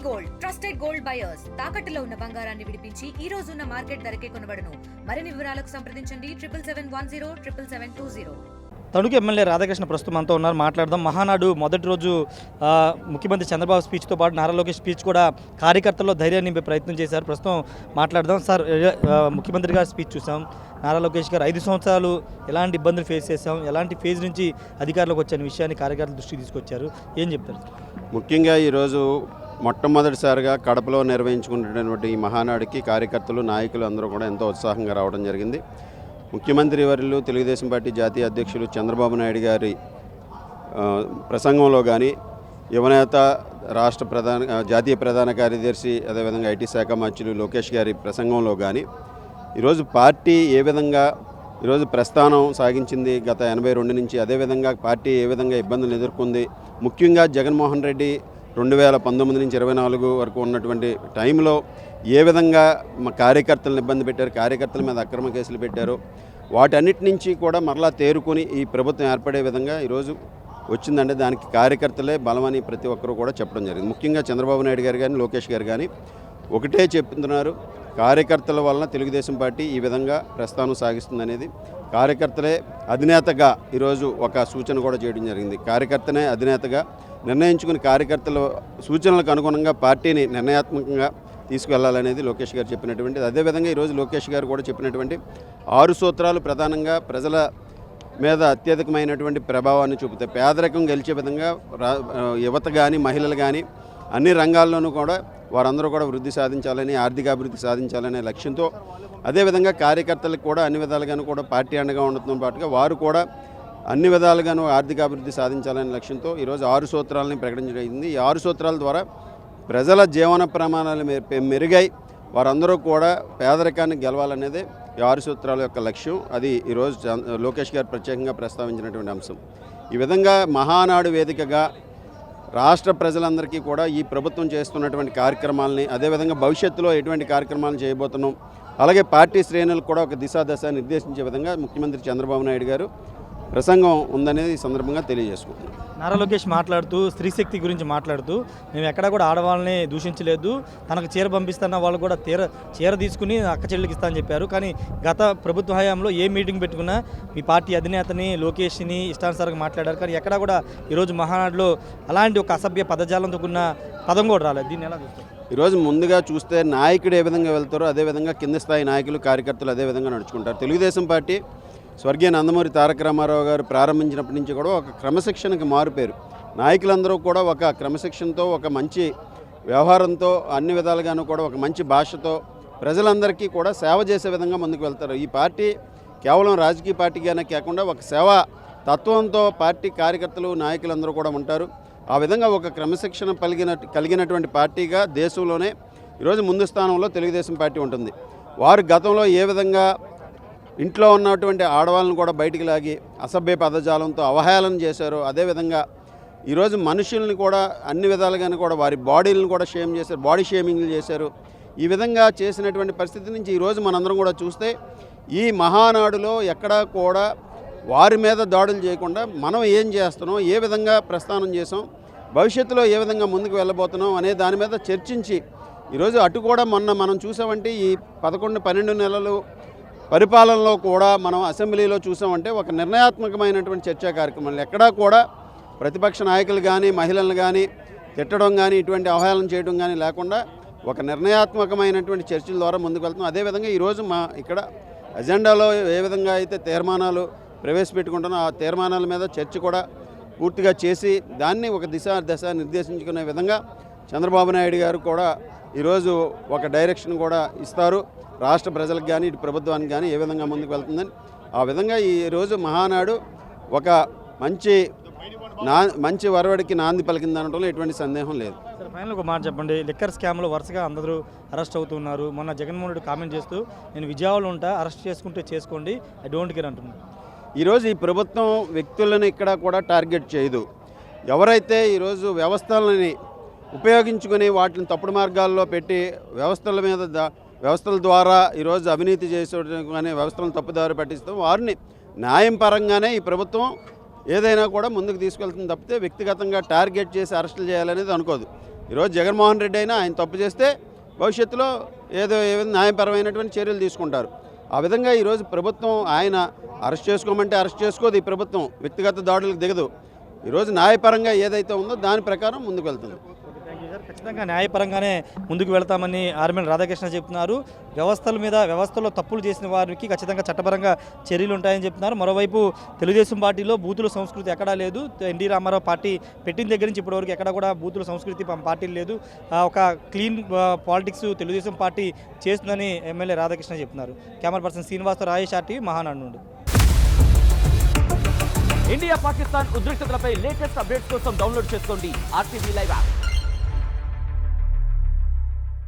Gold trusted gold buyers తాకట్టులో ఉన్న బంగారాన్ని విడిపించి ఈ రోజు ఉన్న మార్కెట్ ధరకే కొనబడును. మరిన్ని వివరాలకు సంప్రదించండి 77107720. తణుకు ఎమ్మెల్యే రాధాకృష్ణ ప్రస్తుతం మనతో ఉన్నారు, మాట్లాడదాం. మహానాడు మొదటి రోజు ముఖ్యమంత్రి చంద్రబాబు స్పీచ్తో పాటు నారా లోకేష్ స్పీచ్ కూడా కార్యకర్తల్లో ధైర్యాన్ని నింపే ప్రయత్నం చేశారు. ప్రస్తుతం మాట్లాడదాం. సార్, ముఖ్యమంత్రి గారి స్పీచ్ చూసాం, నారా లోకేష్ గారు 5 సంవత్సరాలు ఎలాంటి ఇబ్బందులు ఫేస్ చేశాం, ఎలాంటి ఫేజ్ నుంచి అధికారులకు వచ్చిన విషయాన్ని కార్యకర్తల దృష్టికి తీసుకొచ్చారు, ఏం చెప్తారు? ముఖ్యంగా ఈరోజు మొట్టమొదటిసారిగా కడపలో నిర్వహించుకున్నటువంటి ఈ మహానాడుకి కార్యకర్తలు, నాయకులు అందరూ కూడా ఎంతో ఉత్సాహంగా రావడం జరిగింది. ముఖ్యమంత్రి వర్యులు, తెలుగుదేశం పార్టీ జాతీయ అధ్యక్షులు చంద్రబాబు నాయుడు గారి ప్రసంగంలో కానీ, యువనేత రాష్ట్ర జాతీయ ప్రధాన కార్యదర్శి, అదేవిధంగా ఐటీ శాఖ మంత్రులు లోకేష్ గారి ప్రసంగంలో కానీ, ఈరోజు పార్టీ ఏ విధంగా ఈరోజు ప్రస్థానం సాగించింది గత 82 నుంచి, అదేవిధంగా పార్టీ ఏ విధంగా ఇబ్బందులు ఎదుర్కొంది, ముఖ్యంగా జగన్మోహన్ రెడ్డి 2019 నుంచి 24 వరకు ఉన్నటువంటి టైంలో ఏ విధంగా కార్యకర్తలను ఇబ్బంది పెట్టారు, కార్యకర్తల మీద అక్రమ కేసులు పెట్టారు, వాటన్నిటి నుంచి కూడా మరలా తేరుకొని ఈ ప్రభుత్వం ఏర్పడే విధంగా ఈరోజు వచ్చిందంటే దానికి కార్యకర్తలే బలమని ప్రతి ఒక్కరూ కూడా చెప్పడం జరిగింది. ముఖ్యంగా చంద్రబాబు నాయుడు గారు కానీ, లోకేష్ గారు కానీ ఒకటే చెప్తున్నారు, కార్యకర్తల వలన తెలుగుదేశం పార్టీ ఈ విధంగా ప్రస్థానం సాగిస్తుందనేది. కార్యకర్తలే అధినేతగా ఈరోజు ఒక సూచన కూడా చేయడం జరిగింది. కార్యకర్తనే అధినేతగా నిర్ణయించుకుని కార్యకర్తల సూచనలకు అనుగుణంగా పార్టీని నిర్ణయాత్మకంగా తీసుకువెళ్లాలనేది లోకేష్ గారు చెప్పినటువంటిది. అదేవిధంగా ఈరోజు లోకేష్ గారు కూడా చెప్పినటువంటి 6 సూత్రాలు ప్రధానంగా ప్రజల మీద అత్యధికమైనటువంటి ప్రభావాన్ని చూపుతాయి. పేదరికం గెలిచే విధంగా యువత కానీ, మహిళలు కానీ అన్ని రంగాల్లోనూ కూడా వారందరూ కూడా వృద్ధి సాధించాలని, ఆర్థికాభివృద్ధి సాధించాలనే లక్ష్యంతో, అదేవిధంగా కార్యకర్తలకు కూడా అన్ని విధాలుగాను కూడా పార్టీ అండగా ఉండటంతో పాటుగా వారు కూడా అన్ని విధాలుగాను ఆర్థికాభివృద్ధి సాధించాలనే లక్ష్యంతో ఈరోజు 6 సూత్రాలని ప్రకటించడం జరిగింది. ఈ 6 సూత్రాల ద్వారా ప్రజల జీవన ప్రమాణాలు మెరుగై వారందరూ కూడా పేదరికాన్ని గెలవాలనేదే ఈ 6 సూత్రాల యొక్క లక్ష్యం. అది ఈరోజు లోకేష్ గారు ప్రత్యేకంగా ప్రస్తావించినటువంటి అంశం. ఈ విధంగా మహానాడు వేదికగా రాష్ట్ర ప్రజలందరికీ కూడా ఈ ప్రభుత్వం చేస్తున్నటువంటి కార్యక్రమాలని, అదేవిధంగా భవిష్యత్తులో ఎటువంటి కార్యక్రమాలను చేయబోతున్నాం, అలాగే పార్టీ శ్రేణులకు కూడా ఒక దిశ నిర్దేశించే విధంగా ముఖ్యమంత్రి చంద్రబాబు నాయుడు గారు ప్రసంగం ఉందనేది ఈ సందర్భంగా తెలియజేసుకుంటున్నాం. నారా లోకేష్ మాట్లాడుతూ స్త్రీశక్తి గురించి మాట్లాడుతూ, మేము ఎక్కడా కూడా ఆడవాళ్ళని దూషించలేదు, తనకు చీర పంపిస్తున్న వాళ్ళు కూడా చీర తీసుకుని అక్క చెల్లికి ఇస్తా అని చెప్పారు. కానీ గత ప్రభుత్వ హయాంలో ఏ మీటింగ్ పెట్టుకున్నా మీ పార్టీ అధినేతని లోకేష్ని ఇష్టానుసారంగా మాట్లాడారు. కానీ ఎక్కడా కూడా ఈరోజు మహానాడులో అలాంటి ఒక అసభ్య పదజాలంతో కూడిన పదం కూడా రాలేదు. దీన్ని ఎలా చూస్తారు? ఈరోజు ముందుగా చూస్తే నాయకుడు ఏ విధంగా వెళ్తారో అదేవిధంగా కింద స్థాయి నాయకులు, కార్యకర్తలు అదేవిధంగా నడుచుకుంటారు. తెలుగుదేశం పార్టీ స్వర్గీయ నందమూరి తారక రామారావు గారు ప్రారంభించినప్పటి నుంచి కూడా ఒక క్రమశిక్షణకి మారుపేరు. నాయకులందరూ కూడా ఒక క్రమశిక్షణతో, ఒక మంచి వ్యవహారంతో, అన్ని విధాలుగాను కూడా ఒక మంచి భాషతో ప్రజలందరికీ కూడా సేవ చేసే విధంగా ముందుకు వెళ్తారు. ఈ పార్టీ కేవలం రాజకీయ పార్టీగానే కాకుండా ఒక సేవా తత్వంతో పార్టీ కార్యకర్తలు, నాయకులందరూ కూడా ఉంటారు. ఆ విధంగా ఒక క్రమశిక్షణ కలిగినటువంటి పార్టీగా దేశంలోనే ఈరోజు ముందు స్థానంలో తెలుగుదేశం పార్టీ ఉంటుంది. వారు గతంలో ఏ విధంగా ఇంట్లో ఉన్నటువంటి ఆడవాళ్ళను కూడా బయటికి లాగి అసభ్య పదజాలంతో అవహేళన చేశారు, అదేవిధంగా ఈరోజు మనుషుల్ని కూడా అన్ని విధాలుగాను కూడా వారి బాడీలను కూడా షేమ్ చేశారు, బాడీ షేమింగ్లు చేశారు. ఈ విధంగా చేసినటువంటి పరిస్థితి నుంచి ఈరోజు మనందరం కూడా చూస్తే ఈ మహానాడులో ఎక్కడా కూడా వారి మీద దాడులు చేయకుండా మనం ఏం చేస్తున్నాం, ఏ విధంగా ప్రస్థానం చేసాం, భవిష్యత్తులో ఏ విధంగా ముందుకు వెళ్ళబోతున్నాం అనే దాని మీద చర్చించి ఈరోజు అటు కూడా మనం చూసామంటే ఈ 11-12 నెలలు పరిపాలనలో కూడా మనం అసెంబ్లీలో చూసామంటే ఒక నిర్ణయాత్మకమైనటువంటి చర్చా కార్యక్రమాలు ఎక్కడా కూడా ప్రతిపక్ష నాయకులు కానీ, మహిళలను కానీ తిట్టడం కానీ, ఇటువంటి అవహేళన చేయడం కానీ లేకుండా ఒక నిర్ణయాత్మకమైనటువంటి చర్చల ద్వారా ముందుకు వెళ్తున్నాం. అదేవిధంగా ఈరోజు ఇక్కడ ఎజెండాలో ఏ విధంగా అయితే తీర్మానాలు ప్రవేశపెట్టుకుంటున్నాం, ఆ తీర్మానాల మీద చర్చ కూడా పూర్తిగా చేసి దాన్ని ఒక దశ నిర్దేశించుకునే విధంగా చంద్రబాబు నాయుడు గారు కూడా ఈరోజు ఒక డైరెక్షన్ కూడా ఇస్తారు. రాష్ట్ర ప్రజలకు కానీ, ఇటు ప్రభుత్వానికి కానీ ఏ విధంగా ముందుకు వెళ్తుందని ఆ విధంగా ఈరోజు మహానాడు ఒక మంచి వరవడికి నాంది పలికిందనడంలో ఎటువంటి సందేహం లేదు. సార్, ఫైనల్ ఒక మాట చెప్పండి. లిక్కర్ స్కామ్లో వరుసగా అందరూ అరెస్ట్ అవుతున్నారు. మొన్న జగన్మోహన్ రెడ్డి కామెంట్ చేస్తూ, నేను విజయవాడలో ఉంటా, అరెస్ట్ చేసుకుంటే చేసుకోండి, ఐ డోంట్ కేర్ అంటున్నాను. ఈరోజు ఈ ప్రభుత్వం వ్యక్తులను ఇక్కడ కూడా టార్గెట్ చేయదు. ఎవరైతే ఈరోజు వ్యవస్థలని ఉపయోగించుకొని వాటిని తప్పుడు మార్గాల్లో పెట్టి వ్యవస్థల ద్వారా ఈరోజు అవినీతి చేసే కానీ వ్యవస్థలను తప్పుదారి పట్టిస్తాం, వారిని న్యాయం పరంగానే ఈ ప్రభుత్వం ఏదైనా కూడా ముందుకు తీసుకెళ్తుంది తప్పితే వ్యక్తిగతంగా టార్గెట్ చేసి అరెస్టులు చేయాలనేది అనుకోదు. ఈరోజు జగన్మోహన్ రెడ్డి అయినా ఆయన తప్పు చేస్తే భవిష్యత్తులో ఏదో న్యాయపరమైనటువంటి చర్యలు తీసుకుంటారు. ఆ విధంగా ఈరోజు ప్రభుత్వం ఆయన అరెస్ట్ చేసుకోమంటే అరెస్ట్ చేసుకోదు. ఈ ప్రభుత్వం వ్యక్తిగత దాడులకు దిగదు. ఈరోజు న్యాయపరంగా ఏదైతే ఉందో దాని ప్రకారం ముందుకు వెళ్తుంది. ఖచ్చితంగా న్యాయపరంగానే ముందుకు వెళ్తామని ఆర్మీల రాధాకృష్ణ చెప్తున్నారు. వ్యవస్థలో తప్పులు చేసిన వారికి ఖచ్చితంగా చట్టపరంగా చర్యలు ఉంటాయని చెప్తున్నారు. మరోవైపు తెలుగుదేశం పార్టీలో బూతుల సంస్కృతి ఎక్కడా లేదు. ఎన్టీ రామారావు పార్టీ పెట్టిన దగ్గర నుంచి ఇప్పటివరకు ఎక్కడ కూడా బూతుల సంస్కృతి పార్టీలు లేదు. ఒక క్లీన్ పాలిటిక్స్ తెలుగుదేశం పార్టీ చేస్తుందని ఎమ్మెల్యే రాధాకృష్ణ చెప్తున్నారు. Camera person Srinivasa Rayesh RTV Mahanadu నుండి. ఇండియా పాకిస్తాన్ ఉద్రిక్తతలపై లేటెస్ట్ అప్డేట్స్ కోసం డౌన్లోడ్ చేసుకోండి RTV లైవ్ యాప్.